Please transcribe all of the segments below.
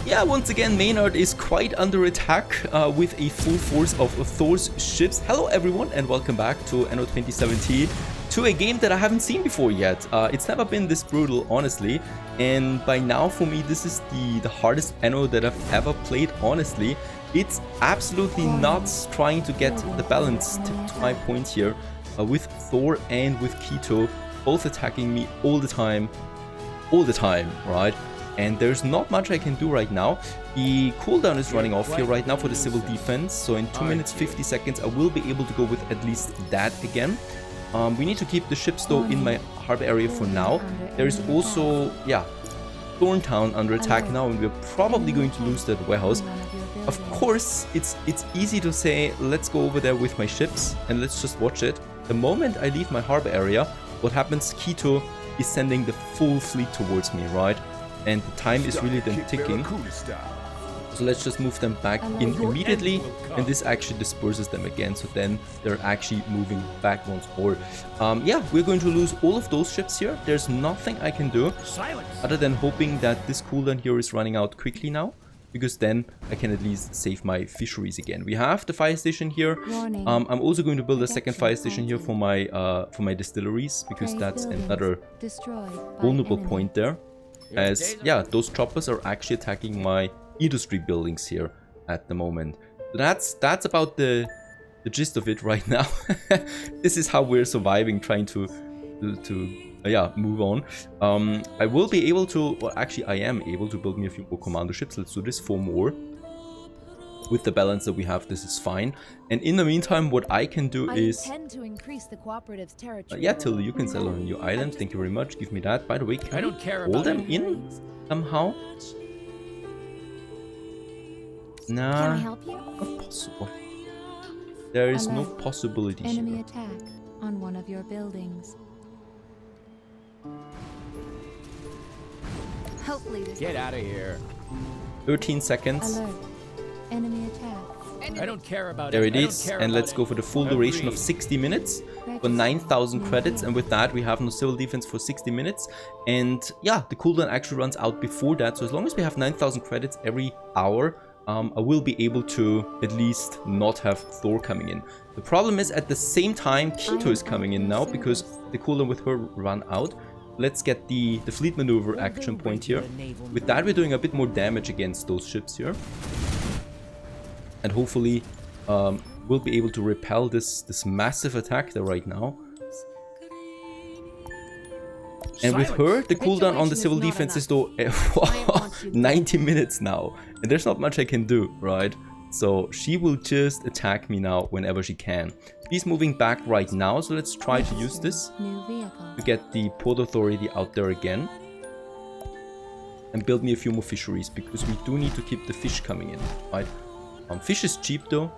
Yeah, once again, Maynard is quite under attack with a full force of Thor's ships. Hello everyone and welcome back to Anno 2017, to a game that I haven't seen before yet. It's never been this brutal, honestly, and by now for me this is the hardest Anno that I've ever played, honestly. It's absolutely nuts trying to get the balance to my point here with Thor and with Keto both attacking me all the time, right? And there's not much I can do right now. The cooldown is running off here right now for the civil defense, so in 2 minutes 50 seconds I will be able to go with at least that again. We need to keep the ships though in my harbor area for now. There is also, yeah, Thorntown under attack now, and we're probably going to lose that warehouse. Of course, it's easy to say, let's go over there with my ships and let's just watch it. The moment I leave my harbor area, what happens, Keto is sending the full fleet towards me, right? And the time is really then ticking. So let's just move them back in immediately, and this actually disperses them again, so then they're actually moving back once more. Yeah, we're going to lose all of those ships here. There's nothing I can do other than hoping that this cooldown here is running out quickly now, because then I can at least save my fisheries again. We have the fire station here. I'm also going to build a second fire station here for my distilleries, because that's another vulnerable point there. As yeah, those choppers are actually attacking my industry buildings here at the moment. So that's about the gist of it right now. This is how we're surviving, trying to yeah, move on. I will be able to, well, actually I am able to build me a few more commando ships. Let's do this, 4 more. With the balance that we have, this is fine. And in the meantime, what I can do is... yeah, Till, you can settle on a new island. Thank you very much. Give me that. By the way, can I hold them in somehow? Nah, can I help you? not possible. There is no possibility Enemy here. attack on one of your buildings. Hopefully this Get out of here. 13 seconds. alert. Enemy attack. I don't care about There it. it is, and let's go for the full duration of 60 minutes for 9,000 credits, and with that we have no civil defense for 60 minutes, and yeah, the cooldown actually runs out before that, so as long as we have 9,000 credits every hour, I will be able to at least not have Thor coming in. The problem is at the same time Keto is coming in now, because the cooldown with her run out. Let's get the fleet maneuver action point here. With that we're doing a bit more damage against those ships here. And hopefully we'll be able to repel this massive attack there right now. And with her, the cooldown on the civil defense is though 90 minutes now. And there's not much I can do, right? So she will just attack me now whenever she can. She's moving back right now, so let's try to use this to get the Port Authority out there again. And build me a few more fisheries, because we do need to keep the fish coming in, right? Fish is cheap though,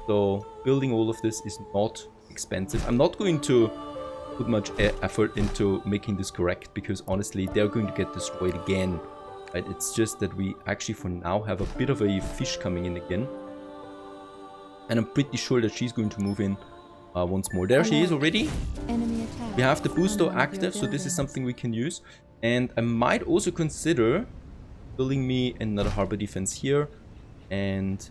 so building all of this is not expensive. I'm not going to put much effort into making this correct, because honestly they're going to get destroyed again, right? It's just that we actually for now have a bit of a fish coming in again, and I'm pretty sure that she's going to move in once more. There she is already. We have the booster active, so this is something we can use, and I might also consider building me another harbor defense here. And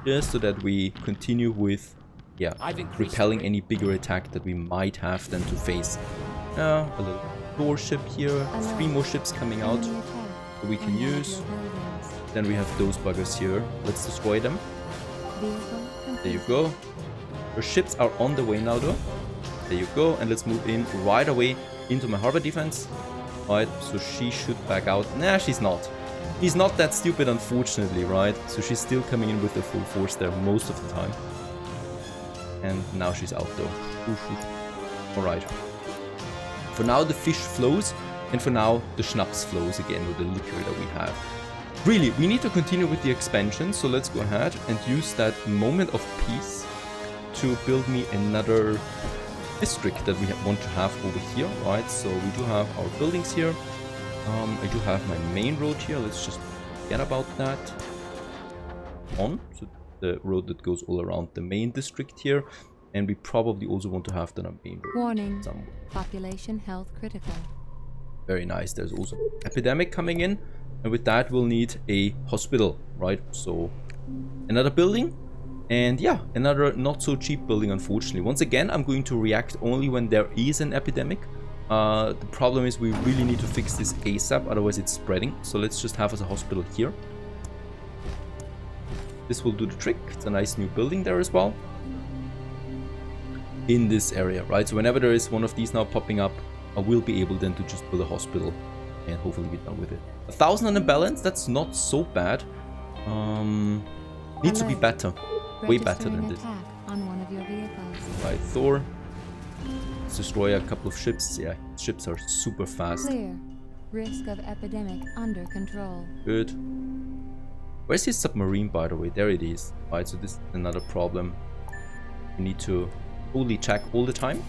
just so that we continue with, yeah, repelling any bigger attack that we might have then to face. A little Thor ship here, 3 more ships coming out that we can use. Then we have those buggers here. Let's destroy them. There you go. Our ships are on the way now though. There you go. And let's move in right away into my harbor defense. Alright, so she should back out. Nah, she's not. He's not that stupid, unfortunately, right? So she's still coming in with the full force there most of the time. And now she's out though. Alright. For now the fish flows, and for now the schnapps flows again with the liquor that we have. Really, we need to continue with the expansion, so let's go ahead and use that moment of peace to build me another district that we want to have over here, right? So we do have our buildings here. I do have my main road here. Let's just forget about that. So the road that goes all around the main district here, and we probably also want to have the main road. Warning. Somewhere. Population health critical. Very nice. There's also epidemic coming in. And with that, we'll need a hospital, right? So another building. And yeah, another not so cheap building, unfortunately. Once again, I'm going to react only when there is an epidemic. The problem is we really need to fix this ASAP, otherwise it's spreading. So let's just have as a hospital here. This will do the trick. It's a nice new building there as well. In this area, right? So whenever there is one of these now popping up, I will be able then to just build a hospital and hopefully be done with it. 1,000 on the balance, that's not so bad. Needs to be better. Way better than this. On one of your vehicles. Right, Thor. Let's destroy a couple of ships. Yeah, ships are super fast. Clear. Risk of epidemic under control. Good. Where's his submarine, by the way? There it is. Right, so this is another problem. We need to totally check all the time.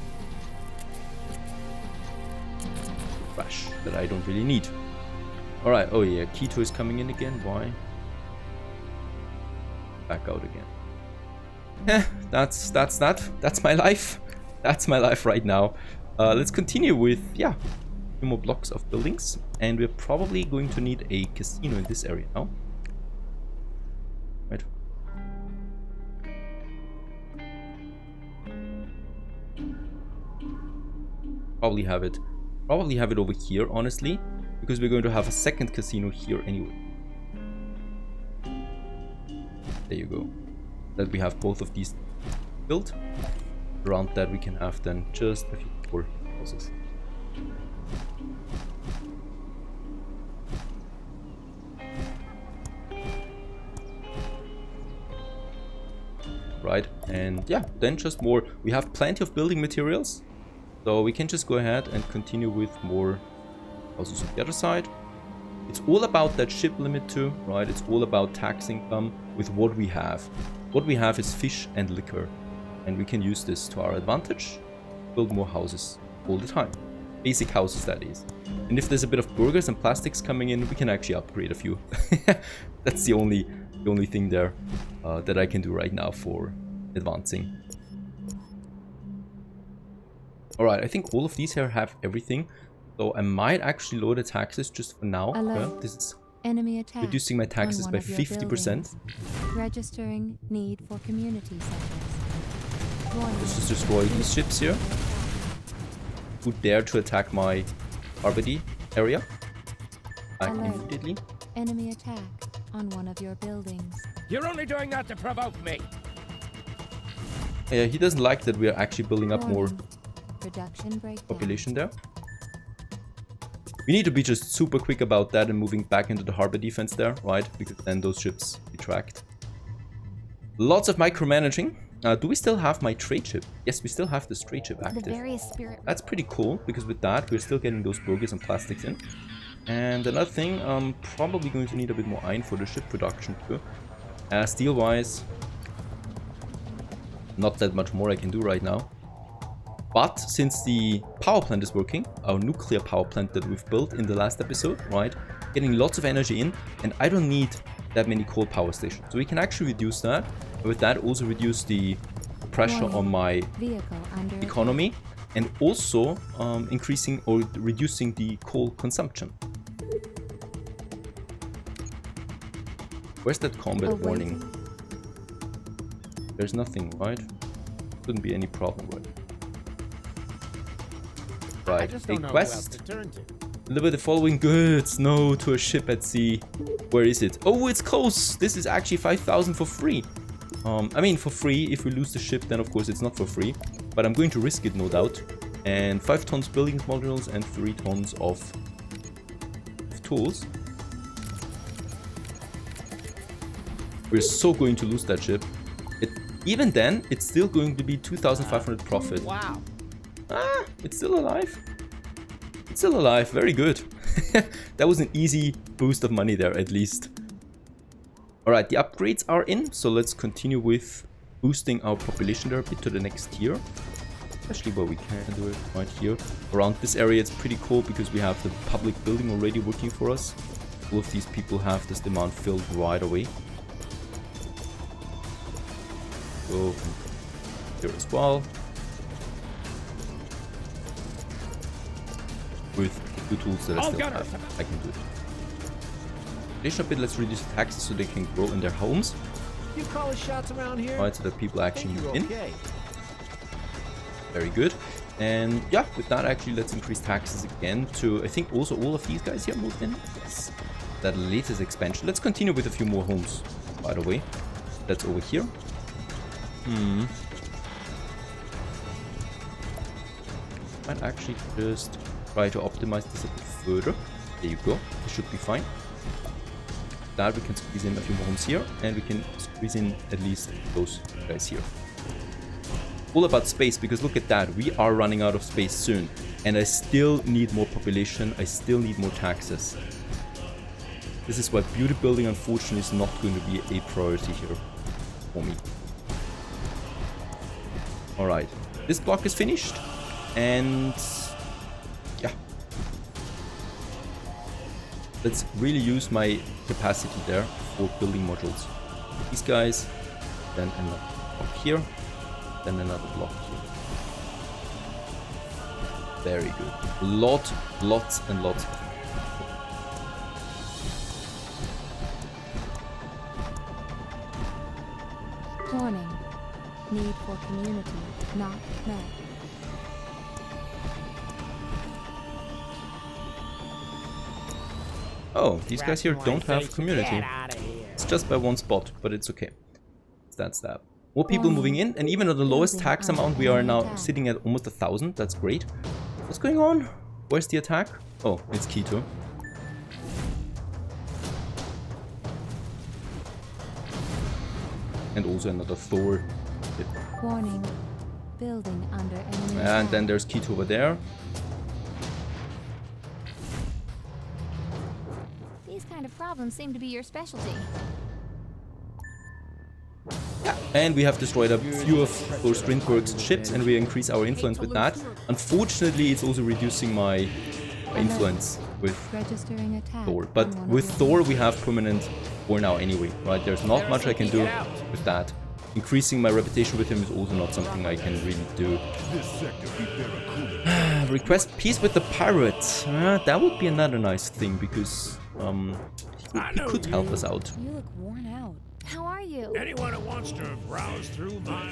Crash that I don't really need. Alright, oh yeah, Keto is coming in again. Why? Back out again. That's that. That's my life. That's my life right now. Let's continue with, yeah, 2 more blocks of buildings. And we're probably going to need a casino in this area now. Right. Probably have it over here, honestly, because we're going to have a second casino here anyway. There you go. That we have both of these built. Around that we can have then just a few more houses. Right, and yeah, then just more. We have plenty of building materials, so we can just go ahead and continue with more houses on the other side. It's all about that ship limit too, right? It's all about tax income with what we have. What we have is fish and liquor, and we can use this to our advantage. Build more houses all the time. Basic houses, that is. And if there's a bit of burgers and plastics coming in, we can actually upgrade a few. That's the only thing there that I can do right now for advancing. Alright, I think all of these here have everything. So I might actually lower the taxes just for now. This is enemy attack reducing my taxes by 50%. Registering need for community centers. Let's just destroy these ships here. Who dare to attack my RBD area? Back immediately. Enemy attack on one of your buildings. You're only doing that to provoke me. Yeah, he doesn't like that we are actually building up more Production breakdown. population there. We need to be just super quick about that and moving back into the harbor defense there, right? Because then those ships be tracked. Lots of micromanaging. Do we still have my trade ship? Yes, we still have this trade ship active. That's pretty cool, because with that, we're still getting those burgers and plastics in. And another thing, I'm probably going to need a bit more iron for the ship production too. Steel-wise, not that much more I can do right now. But since the power plant is working, our nuclear power plant that we've built in the last episode, right, getting lots of energy in, and I don't need that many coal power stations. So we can actually reduce that. And with that, also reduce the pressure on my economy, and also increasing or reducing the coal consumption. Where's that combat warning? There's nothing, right? Shouldn't be any problem, right? Right, a quest. Deliver the following goods. No, to a ship at sea. Where is it? Oh, it's close. This is actually 5,000 for free. I mean, for free. If we lose the ship, then of course it's not for free. But I'm going to risk it, no doubt. And 5 tons building modules and 3 tons of tools. We're so going to lose that ship. Even then, it's still going to be 2,500 profit. Wow. Ah, it's still alive. It's still alive. Very good. That was an easy boost of money there, at least. Alright, the upgrades are in. So let's continue with boosting our population there a bit to the next tier. Especially where we can do it right here. Around this area, it's pretty cool because we have the public building already working for us. All of these people have this demand filled right away. Go here as well. With the tools that I still have, I can do it. population a bit. Let's reduce the taxes so they can grow in their homes. You call the shots around here? Right, so that people actually move in. Okay. Very good. And yeah, with that actually, let's increase taxes again to, I think also all of these guys here moved in. Yes. That latest expansion. Let's continue with a few more homes, by the way. That's over here. Might actually just try to optimize this a bit further. There you go. This should be fine. That we can squeeze in a few more homes here, and we can squeeze in at least those guys here. All about space, because look at that, we are running out of space soon, and I still need more population, I still need more taxes. This is why beauty building unfortunately is not going to be a priority here for me. Alright, this block is finished, and yeah. Let's really use my capacity there for building modules. These guys, then another block here. Then another block here. Very good. Lots and lots of. Warning. Need for community not met. Oh, these guys here don't have community. It's just by one spot, but it's okay. That's that. More people moving in, and even at the lowest tax amount, we are now sitting at almost 1,000. That's great. What's going on? Where's the attack? Oh, it's Keto. And also another Thor. Warning. Building under enemy And attack. then there's Keto over there. These kind of problems seem to be your specialty. And we have destroyed a few of those Strindberg's ships, and we increase our influence with that. Unfortunately, it's also reducing my influence with Registering attack. Thor. But on one with of Thor, your we have permanent war now anyway, right? There's not much I can do with that. Increasing my reputation with him is also not something I can really do. Request peace with the pirates. That would be another nice thing, because he could help us out. You look worn out. How are you? Anyone who wants to browse through my...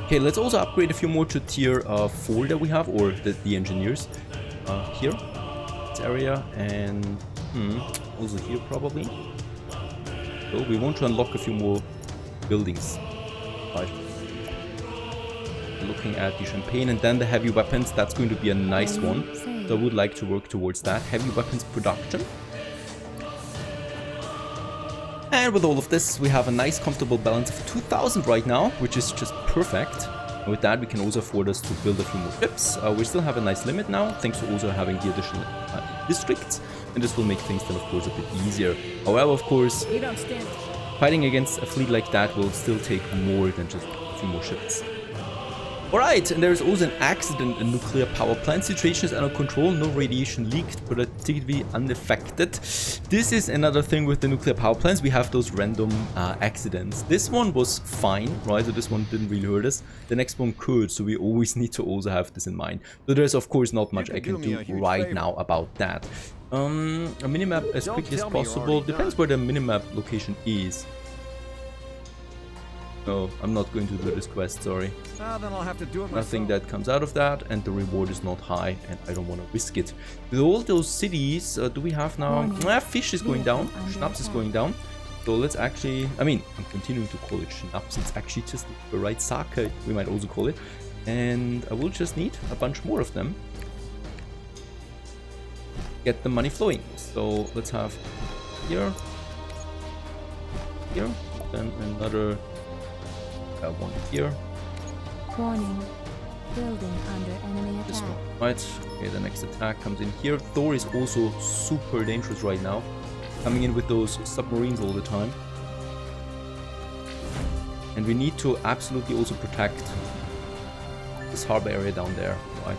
Okay, let's also upgrade a few more to tier 4 that we have, or the engineers. Here, this area, and also here probably. So we want to unlock a few more buildings. Right. Looking at the champagne and then the heavy weapons, that's going to be a nice one. So I would like to work towards that. Heavy weapons production. And with all of this, we have a nice comfortable balance of 2,000 right now, which is just perfect. And with that, we can also afford us to build a few more ships. We still have a nice limit now, thanks to also having the additional districts. And this will make things then, of course, a bit easier. However, of course, fighting against a fleet like that will still take more than just a few more ships. Alright, and there is also an accident in nuclear power plant. Situation is under control, no radiation leaked, productivity unaffected. This is another thing with the nuclear power plants. We have those random accidents. This one was fine, right? So this one didn't really hurt us. The next one could, so we always need to also have this in mind. So there's of course not much I can do right now about that. A minimap as quickly as possible. Depends where the minimap location is. No, I'm not going to do this quest, sorry. Then I'll have to do it Nothing that comes out of that, and the reward is not high, and I don't want to risk it. With all those cities, do we have now... Fish is going down, Schnapps is going down. So let's actually... I mean, I'm continuing to call it Schnapps, it's actually just the right sake, we might also call it. And I will just need a bunch more of them. Get the money flowing. So let's have here, here, then another... one here. Warning. Building under enemy This attack. one, right? Okay, the next attack comes in here. Thor is also super dangerous right now. Coming in with those submarines all the time. And we need to absolutely also protect this harbor area down there, right?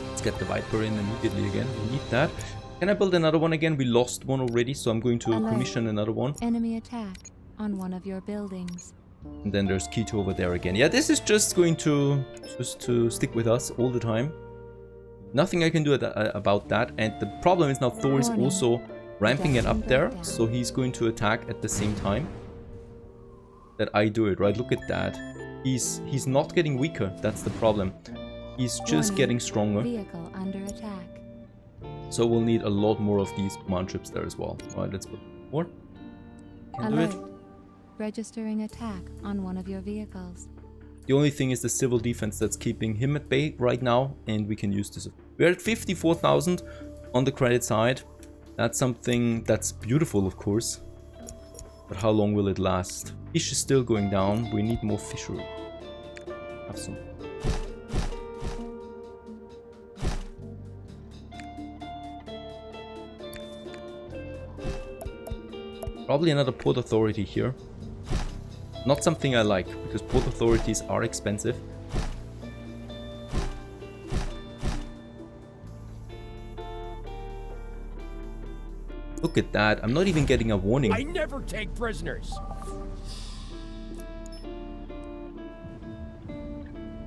Let's get the Viper in immediately again. We need that. Can I build another one again? We lost one already, so I'm going to commission another one. Enemy attack on one of your buildings. And then there's Keto over there again. Yeah, this is just going to stick with us all the time. nothing I can do about that. And the problem is now Thor is also ramping it up there, so he's going to attack at the same time that I do it, right? Look at that. He's not getting weaker. That's the problem. He's just getting stronger. Vehicle under attack. So we'll need a lot more of these command ships there as well. All right, let's put more. Can do it. Registering attack on one of your vehicles. The only thing is the civil defense that's keeping him at bay right now, and we can use this. We're at 54,000 on the credit side. That's something that's beautiful, of course. But how long will it last? Fish is still going down. We need more fishery. Have some. Probably another port authority here. Not something I like, because port authorities are expensive. Look at that. I'm not even getting a warning. I never take prisoners.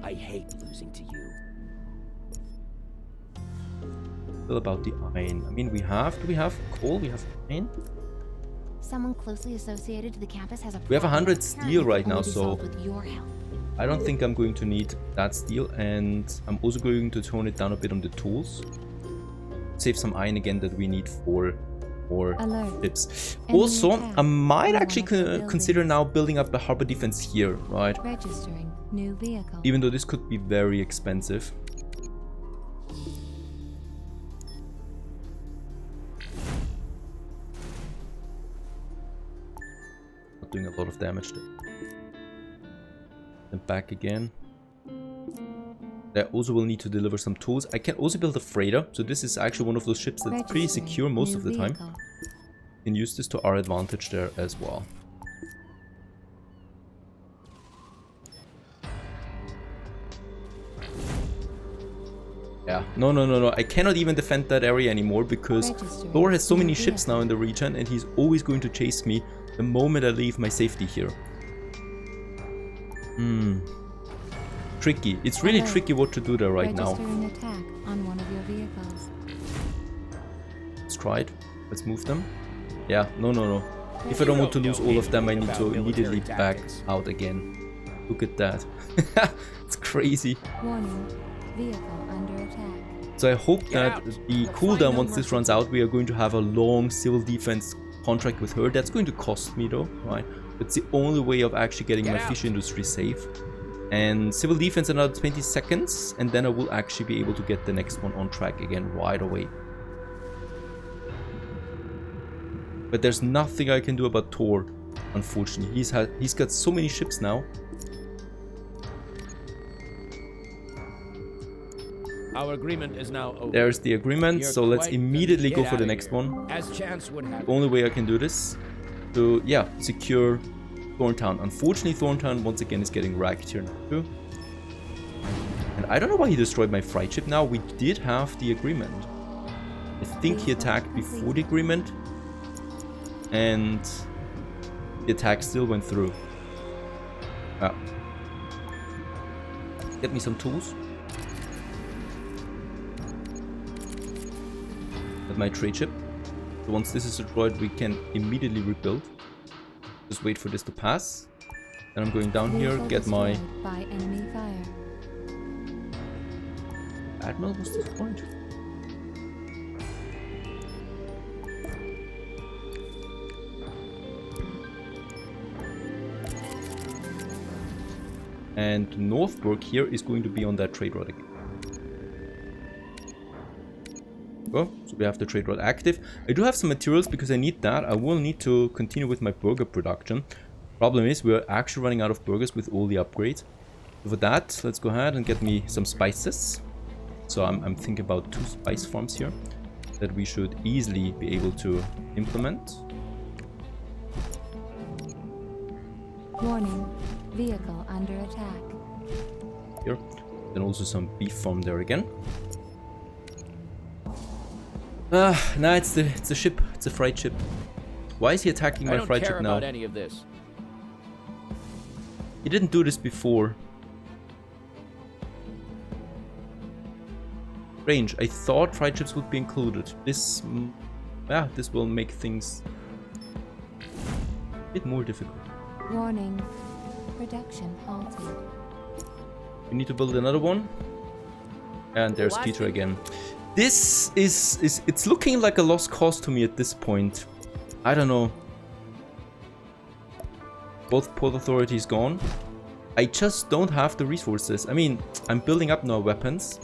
I hate losing to you. Still about the iron. I mean, do we have coal? We have iron? Someone closely associated to the campus has a We have 100 steel Apparently right only now, be so solved with your help. I don't think I'm going to need that steel, and I'm also going to tone it down a bit on the tools. Save some iron again that we need for ships. Also, I might actually consider now building up a harbor defense here, right? Registering new vehicle. Even though this could be very expensive. Not doing a lot of damage there. And back again. I also will need to deliver some tools. I can also build a freighter. So this is actually one of those ships that's pretty secure most of the time. We can use this to our advantage there as well. Yeah, no. I cannot even defend that area anymore because Thor has so many ships now in the region and he's always going to chase me the moment I leave my safety here. Tricky. It's really tricky what to do there right now. Registering attack on one of your vehicles. Let's try it. Let's move them. Yeah, no. If I don't want to lose all of them, I need to immediately back out again. Look at that. It's crazy. Warning. Vehicle under attack. So I hope that the cooldown, once this runs out, we are going to have a long civil defense contract with her. That's going to cost me though, right? It's the only way of actually getting my fish industry safe. And civil defense another 20 seconds, and then I will actually be able to get the next one on track again right away. But there's nothing I can do about Thor, unfortunately. He's got so many ships now. Our agreement is now over. There's the agreement, You're so let's quite immediately the go get for the outta next here. one. As chance would have The only way I can do this to, yeah, secure Thorntown. Unfortunately, Thorntown once again is getting racked here now too. And I don't know why he destroyed my freight ship now. We did have the agreement. I think he attacked before the agreement. And the attack still went through. Ah. Get me some tools. At my trade ship. So once this is destroyed, we can immediately rebuild. Just wait for this to pass. Then I'm going down here, get my... By enemy fire. Admiral was destroyed. And Northbrook here is going to be on that trade route again. Oh, so we have the trade route active. I do have some materials because I need that. I will need to continue with my burger production. Problem is we're actually running out of burgers with all the upgrades. So for that, let's go ahead and get me some spices. So I'm thinking about 2 spice farms here that we should easily be able to implement. Warning. Vehicle under attack. Here. Then also some beef farm there again. Nah, it's a ship. It's a freight ship. Why is he attacking my freight ship now? I don't care about any of this. He didn't do this before. Range. I thought fried chips would be included. This, yeah, this will make things a bit more difficult. Warning. Production halted. We need to build another one. And there's Peter again. This is it's looking like a lost cause to me at this point. I don't know. Both port authorities gone. I just don't have the resources. I mean, I'm building up now weapons.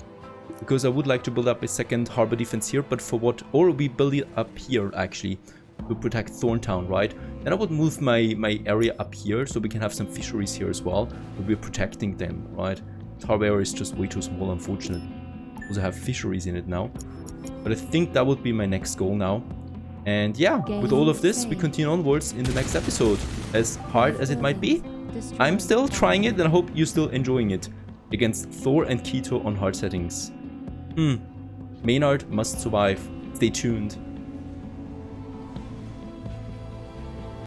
Because I would like to build up a second harbor defense here, but for what? Or we build it up here, actually, to protect Thorntown, right? Then I would move my area up here, so we can have some fisheries here as well, but we're protecting them, right? The harbor area is just way too small, unfortunately. Also have fisheries in it now. But I think that would be my next goal now. And yeah, with all of this, we continue onwards in the next episode. As hard as it might be, I'm still trying it, and I hope you're still enjoying it. Against Thor and Keto on hard settings. Maynard must survive. Stay tuned.